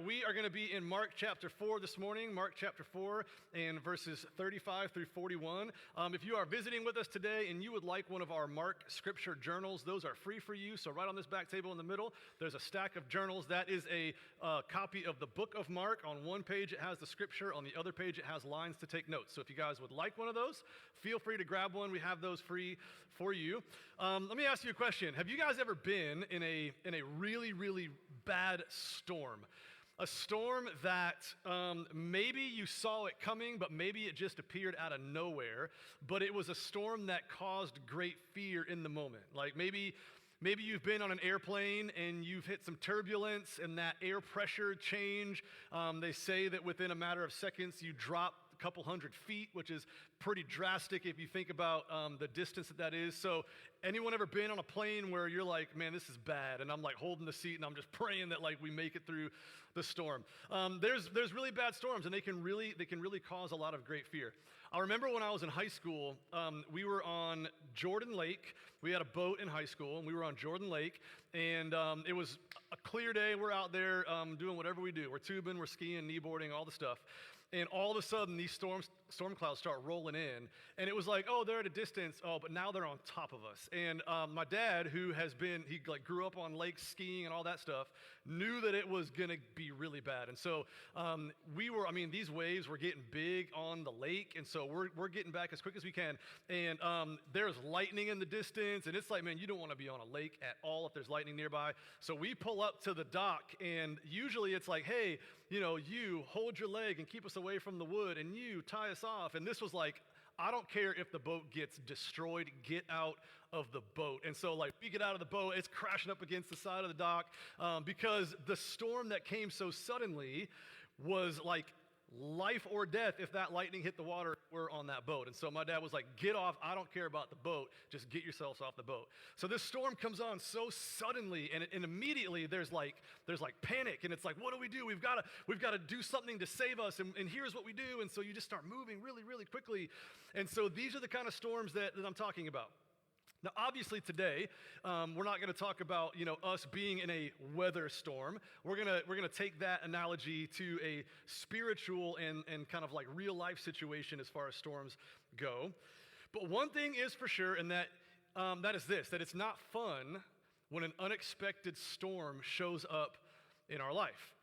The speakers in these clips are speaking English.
We are going to be in Mark chapter 4 this morning, Mark chapter 4 and verses 35 through 41. If you are visiting with us today and you would like one of our Mark scripture journals, those are free for you. So right on this back table in the middle, there's a stack of journals. That is a copy of the book of Mark. On one page, it has the scripture. On the other page, it has lines to take notes. So if you guys would like one of those, feel free to grab one. We have those free for you. Let me ask you a question. Have you guys ever been in a really, really bad storm? A storm that maybe you saw it coming, but maybe it just appeared out of nowhere. But it was a storm that caused great fear in the moment. Like maybe you've been on an airplane and you've hit some turbulence and that air pressure change. They say that within a matter of seconds you drop a couple hundred feet, which is pretty drastic if you think about the distance that is. So anyone ever been on a plane where you're like, man, this is bad, and I'm like holding the seat and I'm just praying that like we make it through the storm. There's really bad storms, and they can really cause a lot of great fear. I remember when I was in high school, we were on Jordan Lake. We had a boat in high school, and we were on Jordan Lake, and it was a clear day. We're out there doing whatever we do. We're tubing, we're skiing, kneeboarding, all the stuff. And all of a sudden, these storm clouds start rolling in, and it was like, oh, they're at a distance, oh, but now they're on top of us. And my dad, he like grew up on lakes skiing and all that stuff, knew that it was gonna be really bad. And so these waves were getting big on the lake, and so we're getting back as quick as we can. And there's lightning in the distance, and it's like, man, you don't want to be on a lake at all if there's lightning nearby. So we pull up to the dock, and usually it's like, hey, you hold your leg and keep us away from the wood, and you tie us off. And this was like, I don't care if the boat gets destroyed, get out of the boat. And so like we get out of the boat, it's crashing up against the side of the dock because the storm that came so suddenly was like life or death. If that lightning hit the water, we're on that boat. And so my dad was like, get off, I don't care about the boat, just get yourselves off the boat. So this storm comes on so suddenly, and immediately there's like panic, and it's like, what do we do? We've got to do something to save us, and here's what we do. And so you just start moving really, really quickly. And so these are the kind of storms that I'm talking about. Now, obviously today, we're not going to talk about, us being in a weather storm. We're gonna take that analogy to a spiritual and kind of like real life situation as far as storms go. But one thing is for sure, and that is this, that it's not fun when an unexpected storm shows up in our life.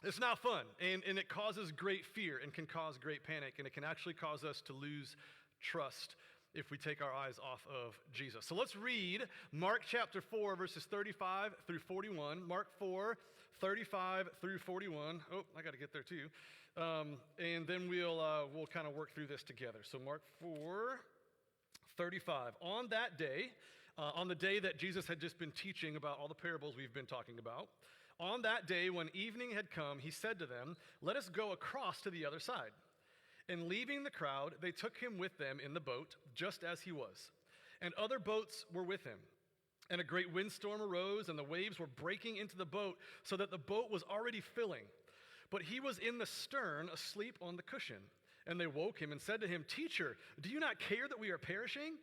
It's not fun, and it causes great fear and can cause great panic, and it can actually cause us to lose trust if we take our eyes off of Jesus. So let's read Mark chapter 4, verses 35 through 41. Mark 4, 35 through 41. Oh, I got to get there too. And then we'll kind of work through this together. So Mark 4, 35. On that day, on the day that Jesus had just been teaching about all the parables we've been talking about, on that day when evening had come, he said to them, "Let us go across to the other side." And leaving the crowd, they took him with them in the boat, just as he was. And other boats were with him. And a great windstorm arose, and the waves were breaking into the boat, so that the boat was already filling. But he was in the stern, asleep on the cushion. And they woke him and said to him, "Teacher, do you not care that we are perishing?"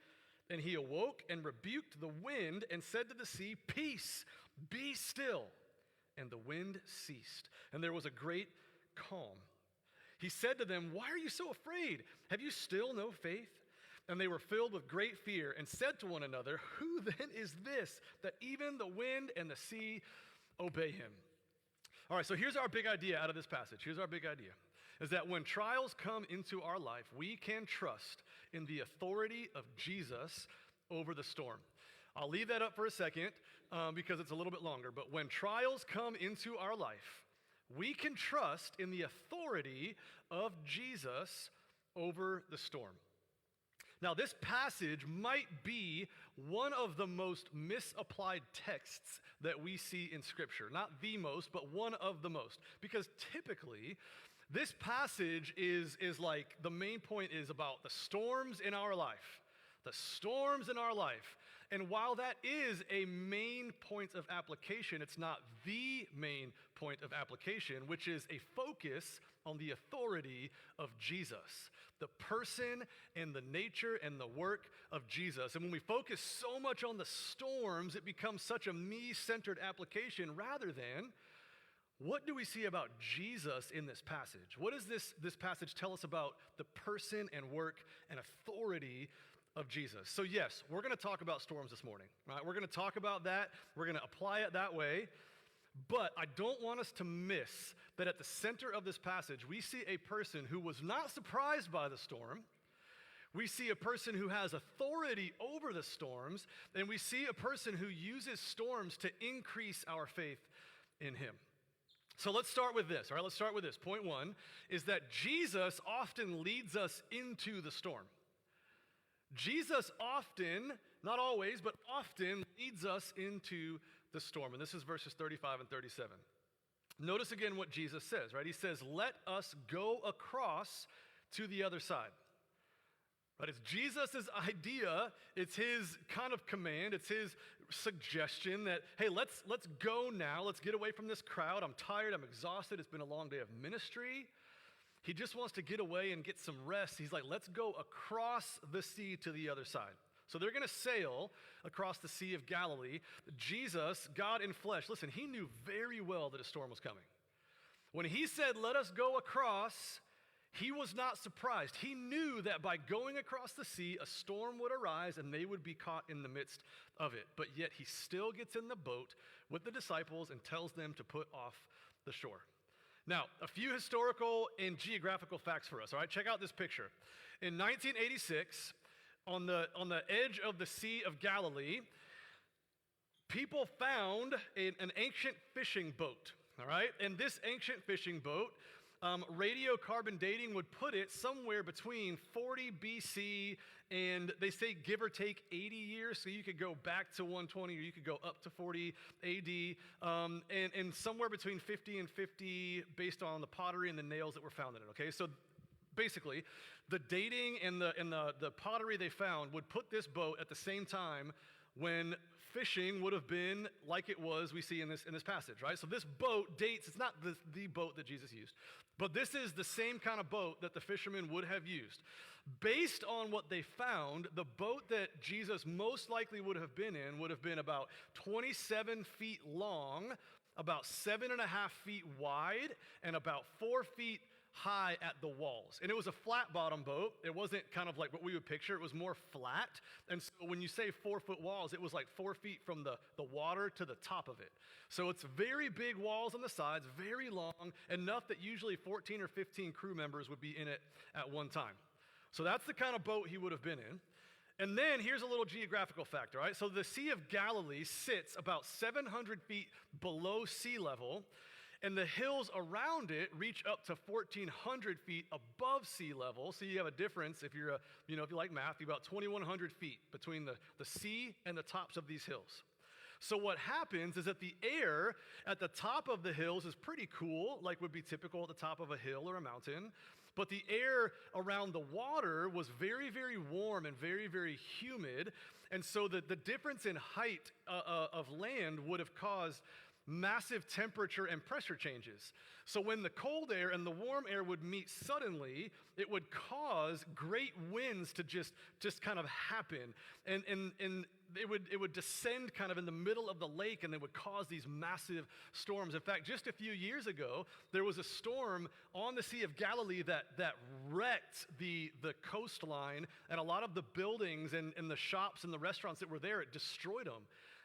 And he awoke and rebuked the wind and said to the sea, "Peace, be still." And the wind ceased, and there was a great calm. He said to them, "Why are you so afraid? Have you still no faith?" And they were filled with great fear and said to one another, "Who then is this that even the wind and the sea obey him?" All right, so here's our big idea out of this passage. Here's our big idea, is that when trials come into our life, we can trust in the authority of Jesus over the storm. I'll leave that up for a second because it's a little bit longer. But when trials come into our life, we can trust in the authority of Jesus over the storm. Now, this passage might be one of the most misapplied texts that we see in Scripture. Not the most, but one of the most. Because typically, this passage is like, the main point is about the storms in our life. The storms in our life. And while that is a main point of application, it's not the main point of application, which is a focus on the authority of Jesus, the person and the nature and the work of Jesus. And when we focus so much on the storms, it becomes such a me-centered application rather than What do we see about Jesus in this passage? What does this passage tell us about the person and work and authority of Jesus? So yes, we're going to talk about storms this morning, right? We're going to talk about that. We're going to apply it that way. But I don't want us to miss that at the center of this passage, we see a person who was not surprised by the storm. We see a person who has authority over the storms, and we see a person who uses storms to increase our faith in him. So let's start with this, all right? Let's start with this. Point one is that Jesus often leads us into the storm. Jesus often, not always, but often leads us into the storm. And this is verses 35 and 37. Notice again what Jesus says, right? He says, let us go across to the other side. Right? It's Jesus' idea, it's his kind of command, it's his suggestion that, hey, let's go now, let's get away from this crowd. I'm tired, I'm exhausted, it's been a long day of ministry. He just wants to get away and get some rest. He's like, let's go across the sea to the other side. So they're going to sail across the Sea of Galilee. Jesus, God in flesh, listen, he knew very well that a storm was coming. When he said, let us go across, he was not surprised. He knew that by going across the sea, a storm would arise and they would be caught in the midst of it. But yet he still gets in the boat with the disciples and tells them to put off the shore. Now, a few historical and geographical facts for us, all right? Check out this picture. In 1986, on the edge of the Sea of Galilee, people found an ancient fishing boat, all right? And this ancient fishing boat, radiocarbon dating would put it somewhere between 40 BC and they say give or take 80 years. So you could go back to 120 or you could go up to 40 AD, and somewhere between 50 and 50 based on the pottery and the nails that were found in it, okay? So basically, the dating and the pottery they found would put this boat at the same time when fishing would have been like it was we see in this passage, right? So this boat dates, it's not the boat that Jesus used, but this is the same kind of boat that the fishermen would have used. Based on what they found, the boat that Jesus most likely would have been about 27 feet long, about 7.5 feet wide, and about 4 feet high at the walls. And it was a flat bottom boat. It wasn't kind of like what we would picture. It was more flat. And so when you say 4 foot walls, it was like 4 feet from the water to the top of it. So it's very big walls on the sides, very long, enough that usually 14 or 15 crew members would be in it at one time. So that's the kind of boat he would have been in. And then here's a little geographical fact, all right? So the Sea of Galilee sits about 700 feet below sea level, and the hills around it reach up to 1,400 feet above sea level. So you have a difference if you're if you like math, about 2,100 feet between the sea and the tops of these hills. So what happens is that the air at the top of the hills is pretty cool, like would be typical at the top of a hill or a mountain. But the air around the water was very, very warm and very, very humid. And so the difference in height of land would have caused massive temperature and pressure changes. So when the cold air and the warm air would meet suddenly, it would cause great winds to just kind of happen. And it would descend kind of in the middle of the lake, and they would cause these massive storms. In fact, just a few years ago, there was a storm on the Sea of Galilee that wrecked the coastline, and a lot of the buildings and the shops and the restaurants that were there, it destroyed them.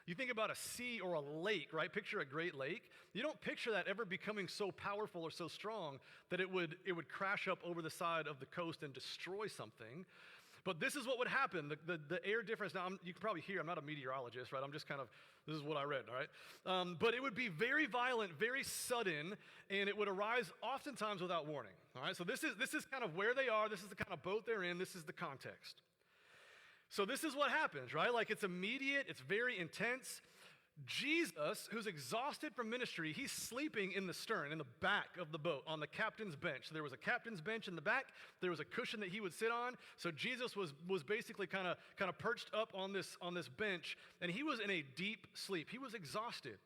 You think about a sea or a lake, right? Picture a great lake. You don't picture that ever becoming so powerful or so strong that it would crash up over the side of the coast and destroy something. But this is what would happen. The air difference, now you can probably hear, I'm not a meteorologist, right? I'm just this is what I read, all right? But it would be very violent, very sudden, and it would arise oftentimes without warning, all right? So this is kind of where they are. This is the kind of boat they're in. This is the context. So this is what happens, right? Like it's immediate, it's very intense. Jesus, who's exhausted from ministry, he's sleeping in the stern, in the back of the boat, on the captain's bench. So there was a captain's bench in the back. There was a cushion that he would sit on. So Jesus was basically kind of perched up on this bench, and he was in a deep sleep. He was exhausted.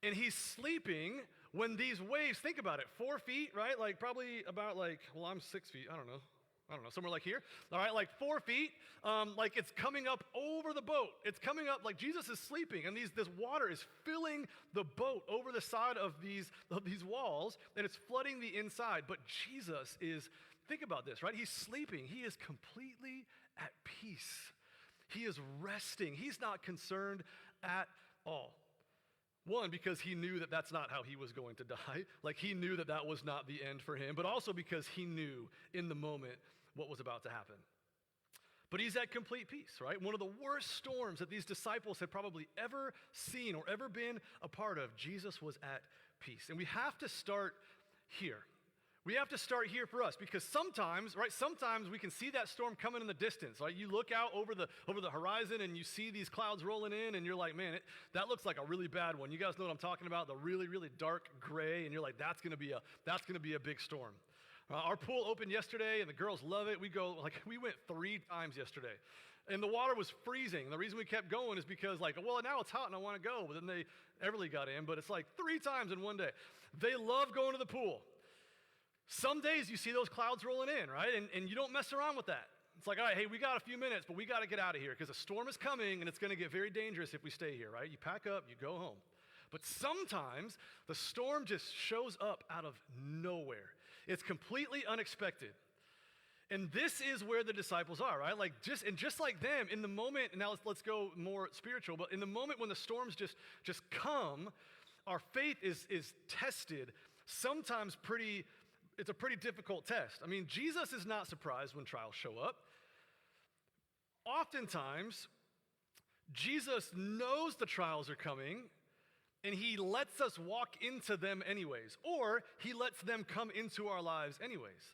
And he's sleeping when these waves, think about it, 4 feet, right? Like probably about I'm 6 feet, I don't know. I don't know, somewhere like here, all right, like 4 feet, like it's coming up over the boat. It's coming up like Jesus is sleeping, and this water is filling the boat over the side of these walls, and it's flooding the inside. But Jesus is, think about this, right? He's sleeping. He is completely at peace. He is resting. He's not concerned at all. One, because he knew that that's not how he was going to die. Like he knew that that was not the end for him, but also because he knew in the moment what was about to happen. But he's at complete peace, right? One of the worst storms that these disciples had probably ever seen or ever been a part of, Jesus was at peace. And we have to start here. We have to start here for us because sometimes, right, sometimes we can see that storm coming in the distance, right? You look out over the horizon and you see these clouds rolling in and you're like, man, that looks like a really bad one. You guys know what I'm talking about, the really, really dark gray, and you're like, that's gonna be a big storm. Our pool opened yesterday and the girls love it. We went 3 times yesterday. And the water was freezing. The reason we kept going is because well, now it's hot and I want to go. But then Everly got in, but it's like 3 times in one day. They love going to the pool. Some days you see those clouds rolling in, right? And you don't mess around with that. It's like, all right, hey, we got a few minutes, but we got to get out of here because a storm is coming and it's going to get very dangerous if we stay here, right? You pack up, you go home. But sometimes the storm just shows up out of nowhere. It's completely unexpected. And this is where the disciples are, right? Just like them, in the moment, and now let's go more spiritual, but in the moment when the storms just come, our faith is tested, sometimes it's a pretty difficult test. I mean, Jesus is not surprised when trials show up. Oftentimes, Jesus knows the trials are coming, and he lets us walk into them anyways, or he lets them come into our lives anyways.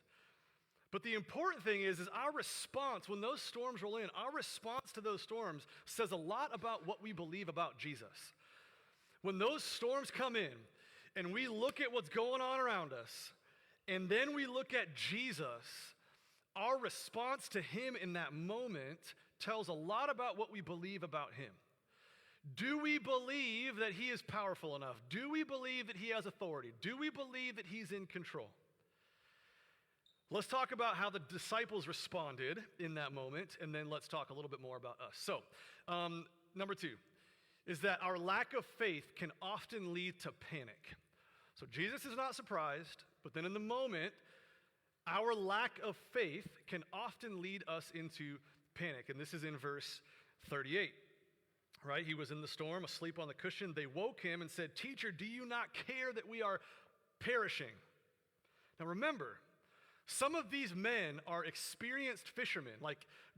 But the important thing is our response, when those storms roll in, our response to those storms says a lot about what we believe about Jesus. When those storms come in, and we look at what's going on around us, and then we look at Jesus, our response to him in that moment tells a lot about what we believe about him. Do we believe that he is powerful enough? Do we believe that he has authority? Do we believe that he's in control? Let's talk about how the disciples responded in that moment, and then let's talk a little bit more about us. So, number 2 is that our lack of faith can often lead to panic. So Jesus is not surprised, but then in the moment, our lack of faith can often lead us into panic. And this is in verse 38, right? He was in the storm, asleep on the cushion. They woke him and said, "Teacher, do you not care that we are perishing?" Now remember, some of these men are experienced fishermen,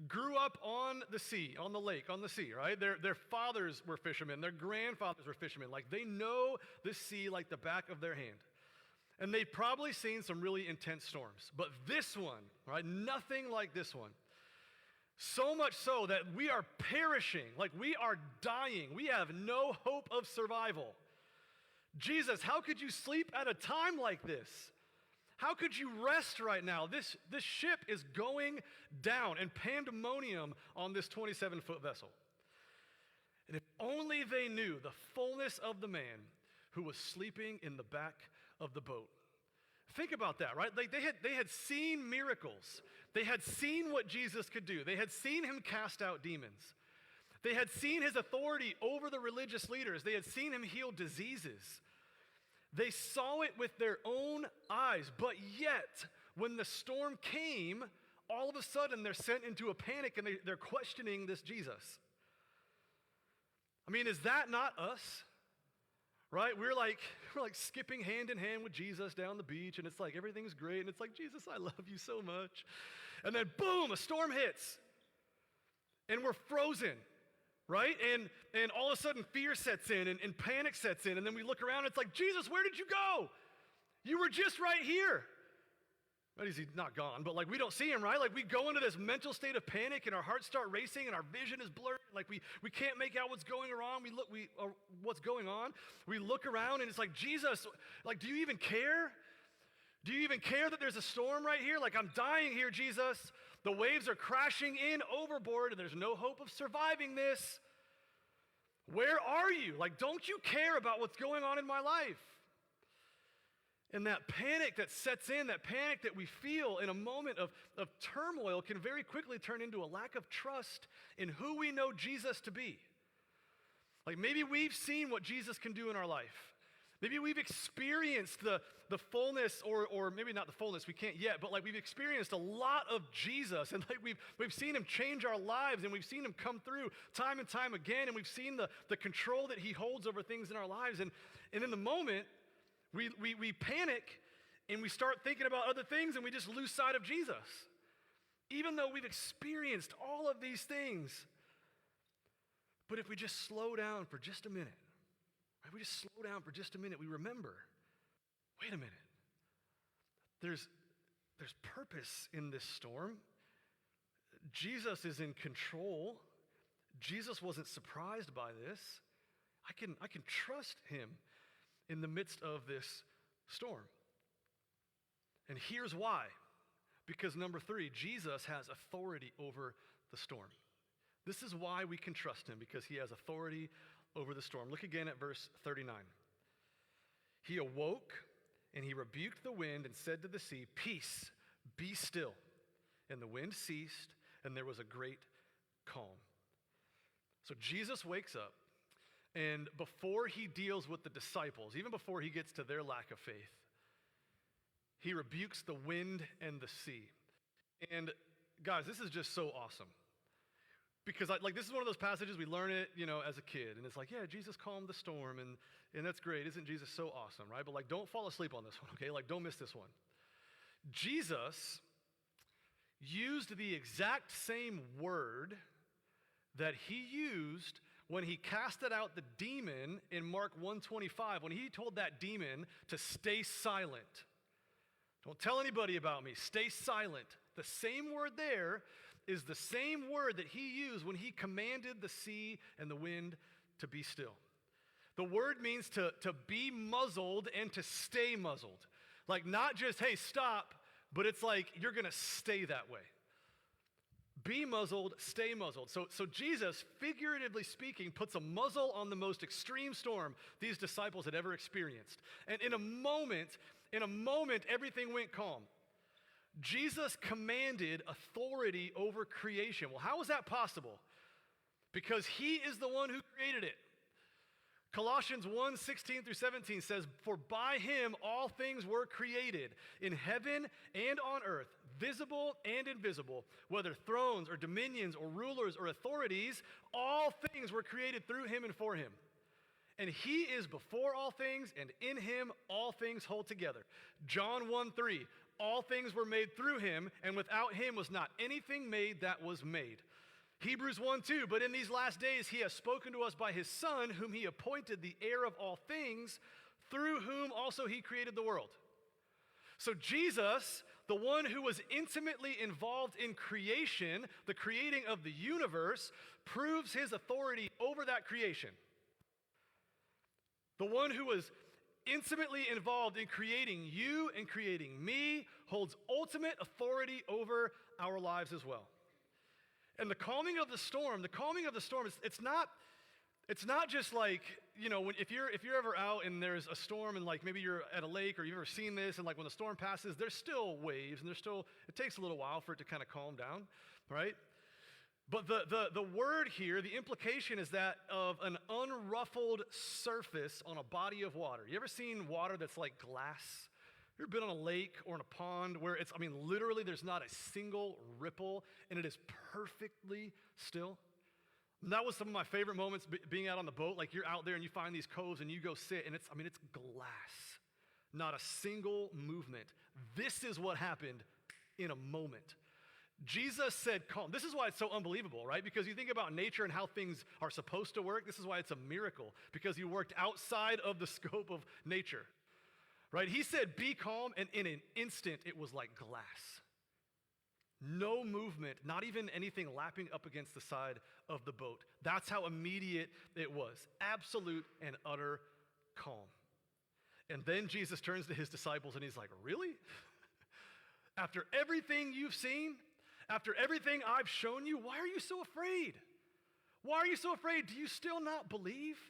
grew up on the sea, on the lake, on the sea, right? Their fathers were fishermen, their grandfathers were fishermen. They know the sea like the back of their hand. And they've probably seen some really intense storms. But this one, right, nothing like this one. So much so that we are perishing, we are dying. We have no hope of survival. Jesus, how could you sleep at a time like this? How could you rest right now? This ship is going down, and pandemonium on this 27-foot vessel. And if only they knew the fullness of the man who was sleeping in the back of the boat. Think about that, right? They had seen miracles. They had seen what Jesus could do. They had seen him cast out demons. They had seen his authority over the religious leaders. They had seen him heal diseases. They saw it with their own eyes, but yet, when the storm came, all of a sudden they're sent into a panic and they're questioning this Jesus. I mean, is that not us? Right? We're like skipping hand in hand with Jesus down the beach, and it's like everything's great, and it's like, Jesus, I love you so much. And then boom, a storm hits, and we're frozen. Right? And all of a sudden fear sets in and panic sets in. And then we look around and it's like, Jesus, where did you go? You were just right here. But he's not gone, but we don't see him, right? We go into this mental state of panic and our hearts start racing and our vision is blurred. We can't make out what's going on. What's going on. We look around and it's like, Jesus, do you even care? Do you even care that there's a storm right here? I'm dying here, Jesus. The waves are crashing in overboard and there's no hope of surviving this. Where are you? Don't you care about what's going on in my life? And that panic that sets in, that panic that we feel in a moment of turmoil can very quickly turn into a lack of trust in who we know Jesus to be. Like maybe we've seen what Jesus can do in our life. Maybe we've experienced the fullness, or maybe not the fullness, we can't yet, but like we've experienced a lot of Jesus, and like we've seen him change our lives, and we've seen him come through time and time again, and we've seen the control that he holds over things in our lives. And in the moment, we panic and we start thinking about other things and we just lose sight of Jesus. Even though we've experienced all of these things. But if we just slow down for just a minute, right? We just slow down for just a minute, we remember, wait a minute. There's purpose in this storm. Jesus is in control. Jesus wasn't surprised by this. I can trust him in the midst of this storm. And here's why. Because number 3, Jesus has authority over the storm. This is why we can trust him, because he has authority over the storm. Look again at verse 39. He awoke and he rebuked the wind and said to the sea, "Peace, be still." And the wind ceased and there was a great calm. So Jesus wakes up, and before he deals with the disciples, even before he gets to their lack of faith, he rebukes the wind and the sea. And guys, this is just so awesome. Because this is one of those passages, we learn it, as a kid. And it's like, yeah, Jesus calmed the storm, and that's great. Isn't Jesus so awesome, right? But don't fall asleep on this one, okay? Don't miss this one. Jesus used the exact same word that he used when he casted out the demon in Mark 1:25, when he told that demon to stay silent. Don't tell anybody about me. Stay silent. The same word there is the same word that he used when he commanded the sea and the wind to be still. The word means to be muzzled and to stay muzzled. Not just, hey, stop, but it's you're going to stay that way. Be muzzled, stay muzzled. So Jesus, figuratively speaking, puts a muzzle on the most extreme storm these disciples had ever experienced. And in a moment, everything went calm. Jesus commanded authority over creation. Well, how is that possible? Because he is the one who created it. Colossians 1:16-17 says, "For by him all things were created, in heaven and on earth, visible and invisible, whether thrones or dominions or rulers or authorities, all things were created through him and for him. And he is before all things, and in him all things hold together." John 1:3, "All things were made through him, and without him was not anything made that was made." Hebrews 1:2, "But in these last days he has spoken to us by his Son, whom he appointed the heir of all things, through whom also he created the world." So Jesus, the one who was intimately involved in creation, the creating of the universe, proves his authority over that creation. The one who was intimately involved in creating you and creating me holds ultimate authority over our lives as well. And the calming of the storm, it's not just if you're ever out and there's a storm and maybe you're at a lake or you've ever seen this, and when the storm passes, there's still waves and it takes a little while for it to kind of calm down, right? But the word here, the implication is that of an unruffled surface on a body of water. You ever seen water that's like glass? You ever been on a lake or in a pond where literally there's not a single ripple and it is perfectly still? And that was some of my favorite moments being out on the boat. You're out there and you find these coves and you go sit and it's glass. Not a single movement. This is what happened in a moment. Jesus said calm. This is why it's so unbelievable, right? Because you think about nature and how things are supposed to work. This is why it's a miracle, because he worked outside of the scope of nature, right? He said, "Be calm," and in an instant, it was like glass. No movement, not even anything lapping up against the side of the boat. That's how immediate it was. Absolute and utter calm. And then Jesus turns to his disciples and he's like, "Really? After everything you've seen, after everything I've shown you, why are you so afraid? Why are you so afraid? Do you still not believe?"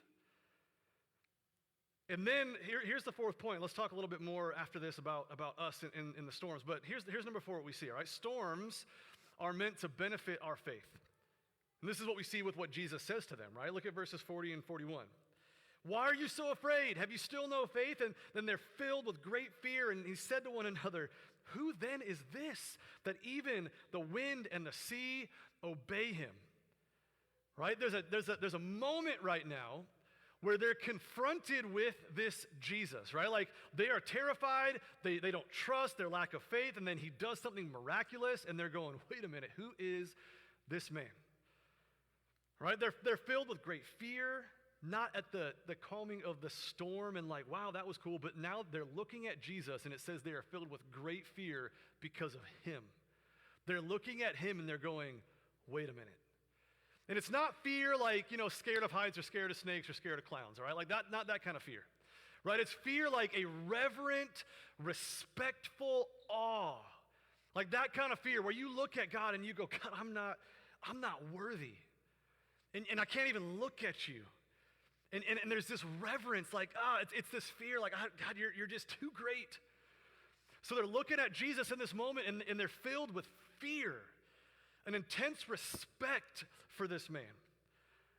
And then here's the fourth point. Let's talk a little bit more after this about us in the storms. But here's number 4, what we see, all right? Storms are meant to benefit our faith. And this is what we see with what Jesus says to them, right? Look at verses 40 and 41. Why are you so afraid? Have you still no faith? And then they're filled with great fear. And he said to one another, who then is this that even the wind and the sea obey him? Right? There's a moment right now where they're confronted with this Jesus, right? Like they are terrified, they don't trust, their lack of faith, and then he does something miraculous, and they're going, wait a minute, who is this man? Right? They're filled with great fear, not at the calming of the storm and like, wow, that was cool, but now they're looking at Jesus, and it says they are filled with great fear because of him. They're looking at him, and they're going, wait a minute. And it's not fear like, scared of heights or scared of snakes or scared of clowns, all right? Like that, not that kind of fear, right? It's fear like a reverent, respectful awe. Like that kind of fear where you look at God and you go, God, I'm not worthy. And I can't even look at you. And there's this reverence, like, it's this fear, like, God, you're just too great. So they're looking at Jesus in this moment, and they're filled with fear, an intense respect for this man,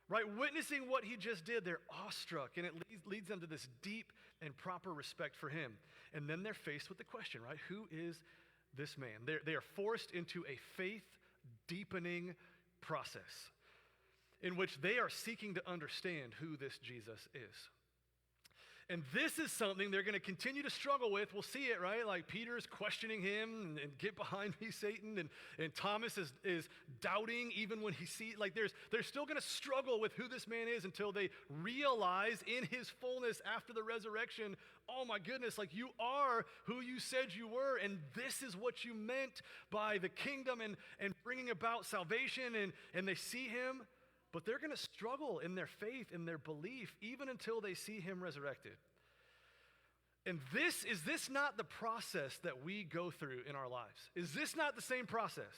right? Witnessing what he just did, they're awestruck, and it leads them to this deep and proper respect for him. And then they're faced with the question, right? Who is this man? They are forced into a faith-deepening process in which they are seeking to understand who this Jesus is. And this is something they're going to continue to struggle with. We'll see it, right? Like Peter's questioning him and get behind me, Satan. And Thomas is doubting even when he sees, like they're still going to struggle with who this man is until they realize in his fullness after the resurrection, oh my goodness, like you are who you said you were. And this is what you meant by the kingdom and bringing about salvation. And they see him. But they're going to struggle in their faith, in their belief, even until they see him resurrected. And is this not the process that we go through in our lives? Is this not the same process?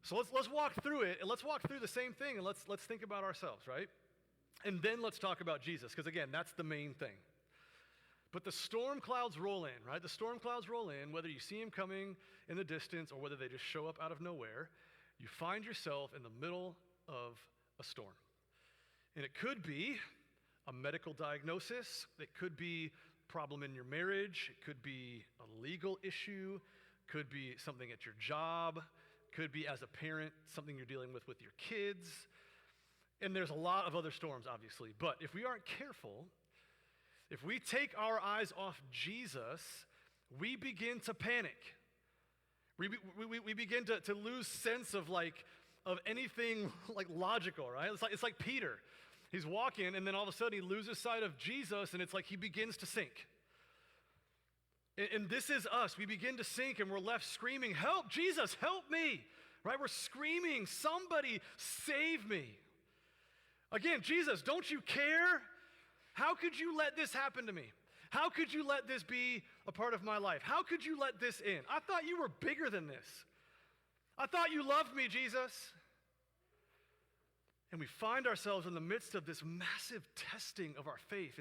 So let's walk through it, and let's walk through the same thing, and let's think about ourselves, right? And then let's talk about Jesus, because again, that's the main thing. But the storm clouds roll in, right? The storm clouds roll in, whether you see him coming in the distance or whether they just show up out of nowhere, you find yourself in the middle of a storm. And it could be a medical diagnosis, it could be a problem in your marriage, it could be a legal issue, could be something at your job, could be as a parent, something you're dealing with your kids. And there's a lot of other storms, obviously. But if we aren't careful, if we take our eyes off Jesus, we begin to panic. We begin to lose sense of anything like logical, right? It's like Peter. He's walking, and then all of a sudden he loses sight of Jesus, and it's like he begins to sink. And this is us. We begin to sink, and we're left screaming, help, Jesus, help me, right? We're screaming, somebody save me. Again, Jesus, don't you care? How could you let this happen to me? How could you let this be a part of my life? How could you let this in? I thought you were bigger than this. I thought you loved me, Jesus. And we find ourselves in the midst of this massive testing of our faith.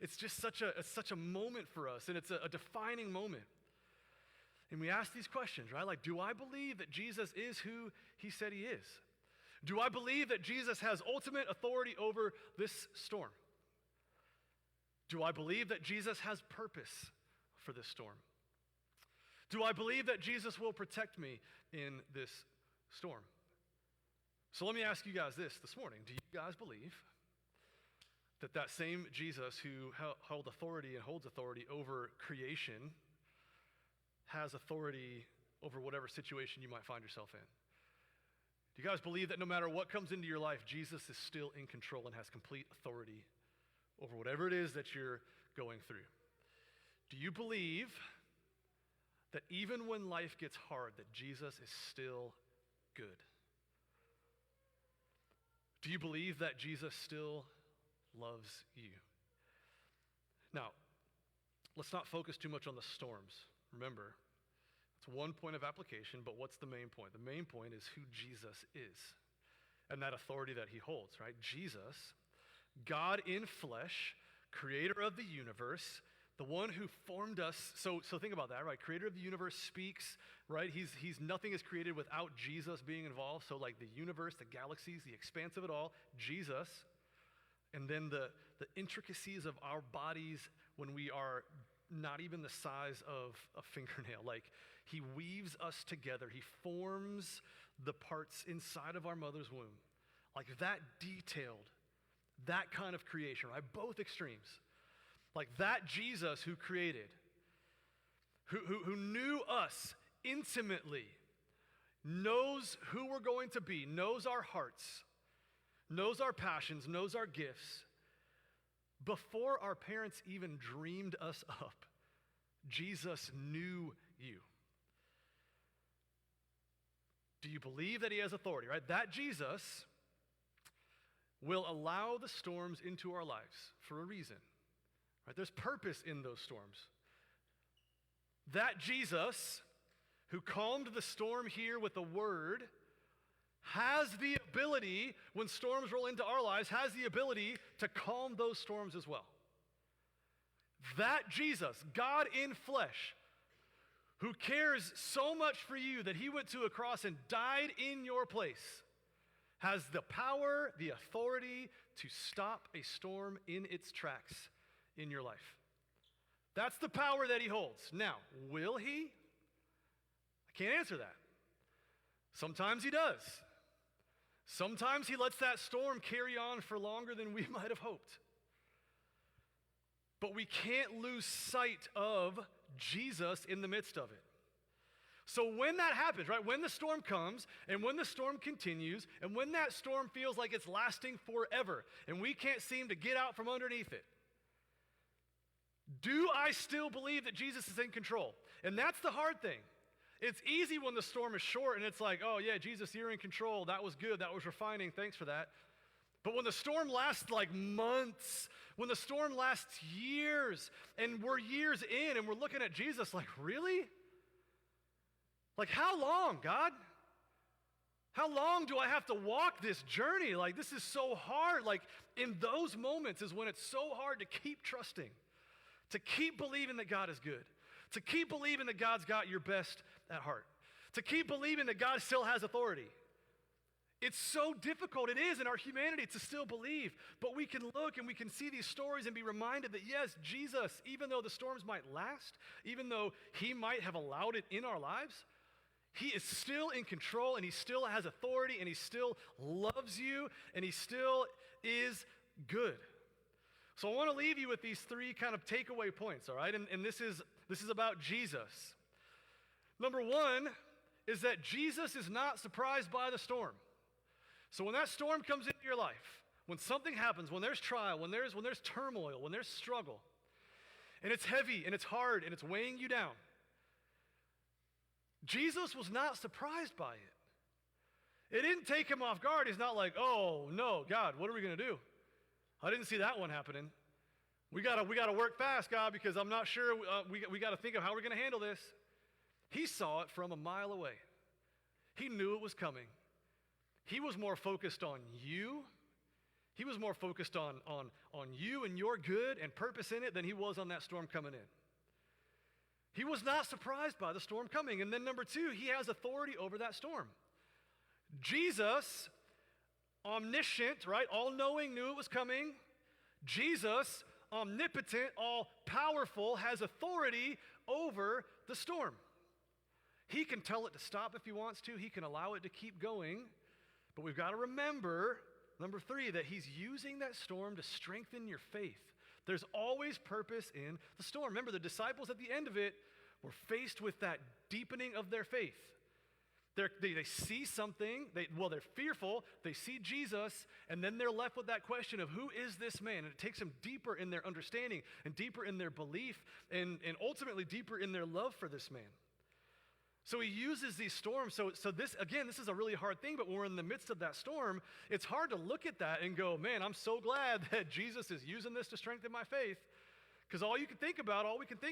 It's just such a moment for us, and it's a defining moment. And we ask these questions, right? Like, do I believe that Jesus is who he said he is? Do I believe that Jesus has ultimate authority over this storm? Do I believe that Jesus has purpose for this storm? Do I believe that Jesus will protect me in this storm? So let me ask you guys this morning. Do you guys believe that same Jesus who held authority and holds authority over creation has authority over whatever situation you might find yourself in? Do you guys believe that no matter what comes into your life, Jesus is still in control and has complete authority over whatever it is that you're going through? Do you believe that even when life gets hard, that Jesus is still good? Do you believe that Jesus still loves you? Now, let's not focus too much on the storms. Remember, it's one point of application, but what's the main point? The main point is who Jesus is and that authority that he holds, right? Jesus, God in flesh, creator of the universe, the one who formed us. So think about that, right? Creator of the universe speaks, right? He's nothing is created without Jesus being involved. So like the universe, the galaxies, the expanse of it all, Jesus. And then the intricacies of our bodies when we are not even the size of a fingernail. Like he weaves us together. He forms the parts inside of our mother's womb. Like that detailed, that kind of creation, right? Both extremes. Like that Jesus who created, who knew us intimately, knows who we're going to be, knows our hearts, knows our passions, knows our gifts. Before our parents even dreamed us up, Jesus knew you. Do you believe that he has authority, right? That Jesus will allow the storms into our lives for a reason, right? There's purpose in those storms. That Jesus who calmed the storm here with a word has the ability, when storms roll into our lives, has the ability to calm those storms as well. That Jesus, God in flesh, who cares so much for you that he went to a cross and died in your place, has the power, the authority to stop a storm in its tracks in your life. That's the power that he holds. Now, will he? I can't answer that. Sometimes he does. Sometimes he lets that storm carry on for longer than we might have hoped. But we can't lose sight of Jesus in the midst of it. So when that happens, right, when the storm comes and when the storm continues and when that storm feels like it's lasting forever and we can't seem to get out from underneath it, do I still believe that Jesus is in control? And that's the hard thing. It's easy when the storm is short and it's like, oh yeah, Jesus, you're in control. That was good. That was refining. Thanks for that. But when the storm lasts like months, when the storm lasts years, and we're years in and we're looking at Jesus like, really? Like, how long, God? How long do I have to walk this journey? Like, this is so hard. Like, in those moments is when it's so hard to keep trusting, to keep believing that God is good, to keep believing that God's got your best at heart, to keep believing that God still has authority. It's so difficult, it is in our humanity to still believe, but we can look and we can see these stories and be reminded that yes, Jesus, even though the storms might last, even though he might have allowed it in our lives, he is still in control and he still has authority and he still loves you and he still is good. So I want to leave you with these three kind of takeaway points, all right? And this is about Jesus. Number one is that Jesus is not surprised by the storm. So when that storm comes into your life, when something happens, when there's trial, when there's turmoil, when there's struggle, and it's heavy and it's hard and it's weighing you down, Jesus was not surprised by it. It didn't take him off guard. He's not like, oh no, God, what are we going to do? I didn't see that one happening. We got to work fast, God, because I'm not sure. We got to think of how we're going to handle this. He saw it from a mile away. He knew it was coming. He was more focused on you. He was more focused on you and your good and purpose in it than he was on that storm coming in. He was not surprised by the storm coming. And then number two, he has authority over that storm. Jesus, omniscient, right, all-knowing, knew it was coming. Jesus, omnipotent, all-powerful, has authority over the storm. He can tell it to stop if he wants to. He can allow it to keep going. But we've got to remember, number three, that he's using that storm to strengthen your faith. There's always purpose in the storm. Remember, the disciples at the end of it were faced with that deepening of their faith. They see something, they're fearful, they see Jesus, and then they're left with that question of who is this man? And it takes them deeper in their understanding and deeper in their belief and ultimately deeper in their love for this man. So he uses these storms. So this is a really hard thing, but when we're in the midst of that storm, it's hard to look at that and go, man, I'm so glad that Jesus is using this to strengthen my faith. Because all we can think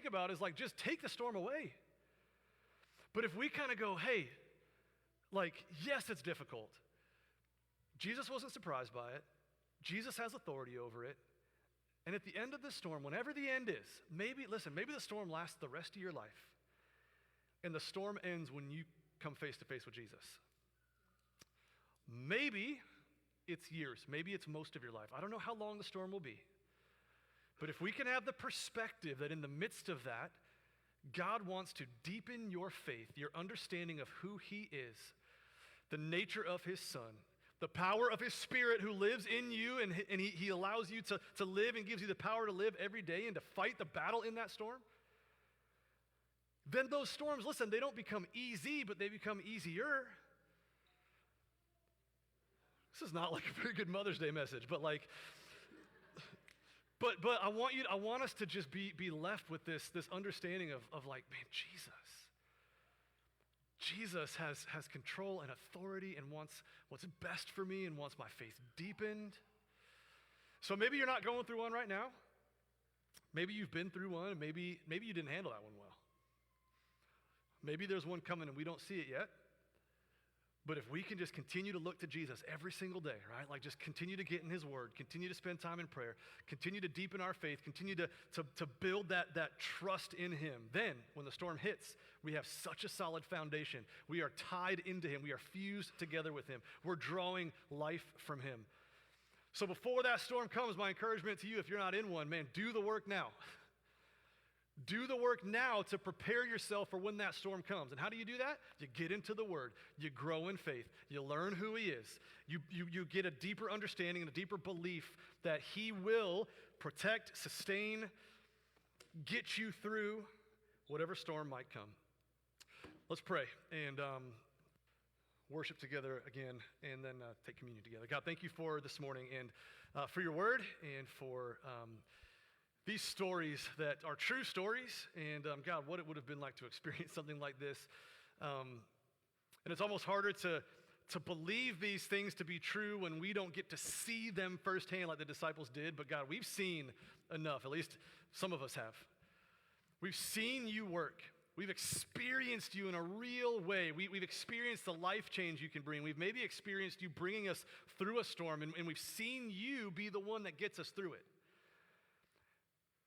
about is like, just take the storm away. But if we kind of go, hey, like, yes, it's difficult. Jesus wasn't surprised by it. Jesus has authority over it. And at the end of the storm, whenever the end is, maybe the storm lasts the rest of your life, and the storm ends when you come face to face with Jesus. Maybe it's years, maybe it's most of your life. I don't know how long the storm will be. But if we can have the perspective that in the midst of that, God wants to deepen your faith, your understanding of who he is, the nature of his Son, the power of his Spirit who lives in you, and he allows you to live and gives you the power to live every day and to fight the battle in that storm, then those storms, listen, they don't become easy, but they become easier. This is not like a very good Mother's Day message, but But I want us to just be left with this understanding of like, man, Jesus has control and authority and wants what's best for me and wants my faith deepened. So maybe you're not going through one right now. Maybe you've been through one, and maybe you didn't handle that one well. Maybe there's one coming and we don't see it yet. But if we can just continue to look to Jesus every single day, right? Like just continue to get in his word, continue to spend time in prayer, continue to deepen our faith, continue to build that trust in him. Then when the storm hits, we have such a solid foundation. We are tied into him. We are fused together with him. We're drawing life from him. So before that storm comes, my encouragement to you, if you're not in one, man, do the work now. Do the work now to prepare yourself for when that storm comes. And how do you do that? You get into the word. You grow in faith. You learn who he is. You get a deeper understanding and a deeper belief that he will protect, sustain, get you through whatever storm might come. Let's pray and worship together again and then take communion together. God, thank you for this morning and for your word and for these stories that are true stories, and God, what it would have been like to experience something like this. And it's almost harder to believe these things to be true when we don't get to see them firsthand like the disciples did. But God, we've seen enough, at least some of us have. We've seen you work. We've experienced you in a real way. We've experienced the life change you can bring. We've maybe experienced you bringing us through a storm, and we've seen you be the one that gets us through it.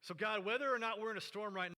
So God, whether or not we're in a storm right now,